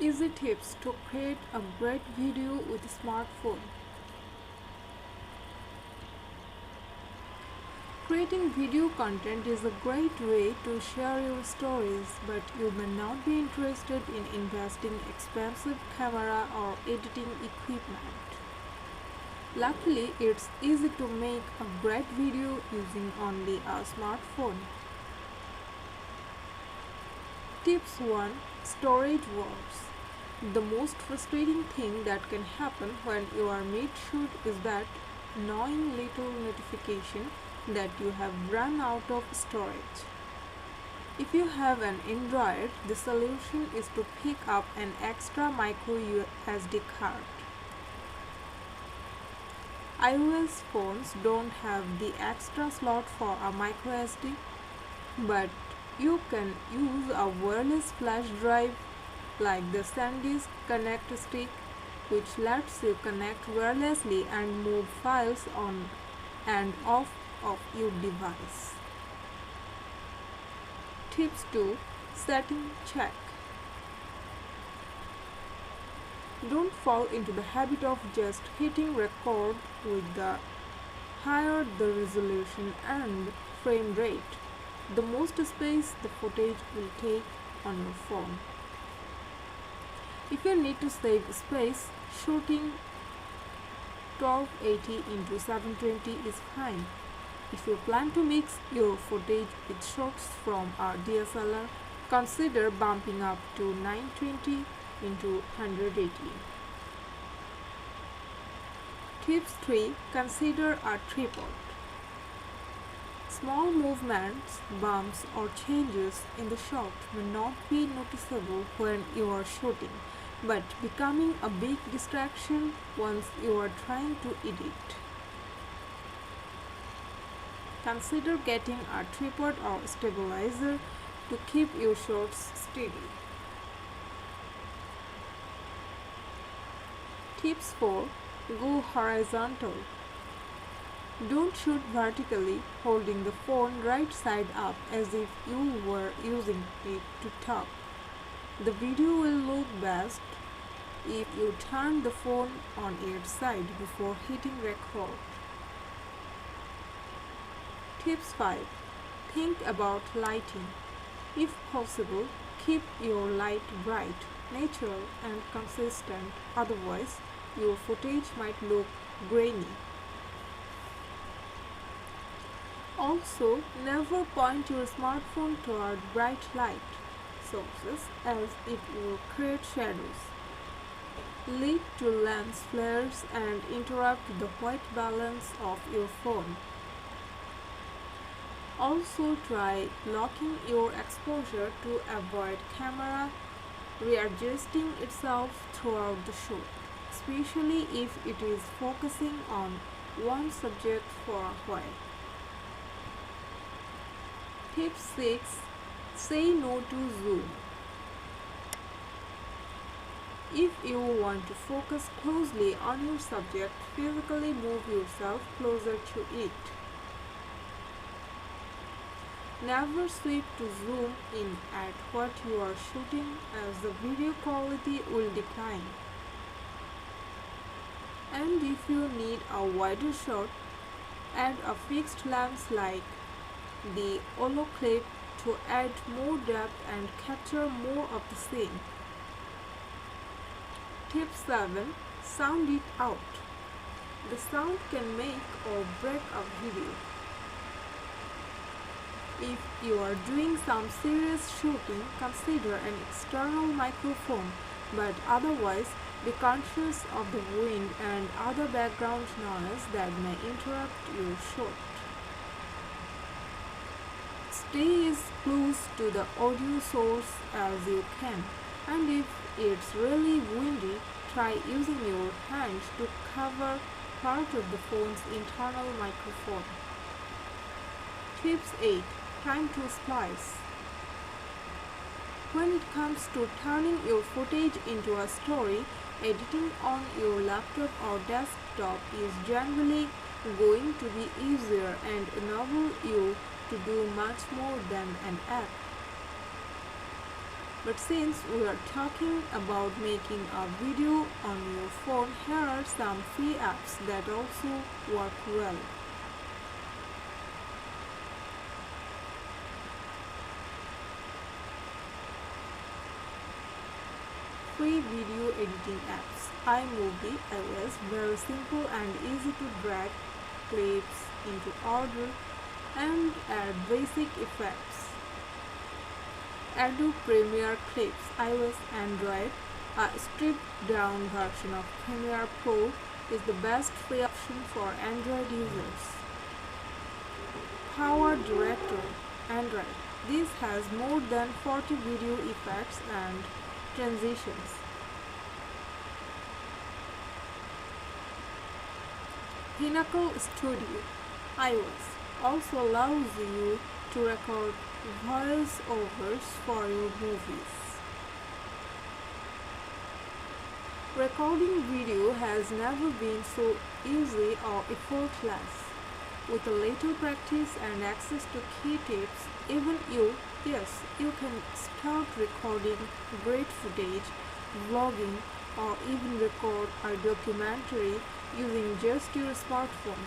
Easy tips to create a great video with a smartphone. Creating video content is a great way to share your stories, but you may not be interested in investing expensive camera or editing equipment. Luckily, it's easy to make a great video using only a smartphone. Tips 1. Storage wars. The most frustrating thing that can happen when you are mid-shoot is that annoying little notification that you have run out of storage. If you have an Android, the solution is to pick up an extra micro SD card. iOS phones don't have the extra slot for a micro SD, but you can use a wireless flash drive like the SanDisk Connect Stick, which lets you connect wirelessly and move files on and off of your device. Tips 2. Setting check. Don't fall into the habit of just hitting record. With the higher the resolution and frame rate, the most space the footage will take on your phone. If you need to save space, shooting 1280 into 720 is fine. If you plan to mix your footage with shots from a DSLR, consider bumping up to 920 into 180. Tips 3. Consider a tripod. Small movements, bumps or changes in the shot may not be noticeable when you are shooting, but becoming a big distraction once you are trying to edit. Consider getting a tripod or stabilizer to keep your shots steady. Tips 4. Go horizontal. Don't shoot vertically, holding the phone right side up as if you were using it to talk. The video will look best if you turn the phone on its side before hitting record. Tips 5. Think about lighting. If possible, keep your light bright, natural and consistent, otherwise your footage might look grainy. Also, never point your smartphone toward bright light sources as it will create shadows, lead to lens flares and interrupt the white balance of your phone. Also try locking your exposure to avoid camera readjusting itself throughout the shoot, especially if it is focusing on one subject for a while. Tip 6. Say no to zoom. If you want to focus closely on your subject, physically move yourself closer to it. Never switch to zoom in at what you are shooting as the video quality will decline. And if you need a wider shot, add a fixed lens like the Holo clip to add more depth and capture more of the scene. Tip 7. Sound it out. The sound can make or break a video. If you are doing some serious shooting, consider an external microphone, but otherwise be conscious of the wind and other background noise that may interrupt your shot. Stay as close to the audio source as you can, and if it's really windy, try using your hands to cover part of the phone's internal microphone. Tips 8. Time to splice. When it comes to turning your footage into a story, editing on your laptop or desktop is generally going to be easier and enable you to do much more than an app. But since we are talking about making a video on your phone, here are some free apps that also work well. Free video editing apps. iMovie iOS, very simple and easy to drag clips into order and add basic effects. Adobe Premiere Clips, iOS, Android. A stripped down version of Premiere Pro is the best free option for Android users. Power Director, Android. This has more than 40 video effects and transitions. Pinnacle Studio, iOS, also allows you to record voice-overs for your movies. Recording video has never been so easy or effortless. With a little practice and access to key tips, even you can start recording great footage, vlogging, or even record a documentary using just your smartphone.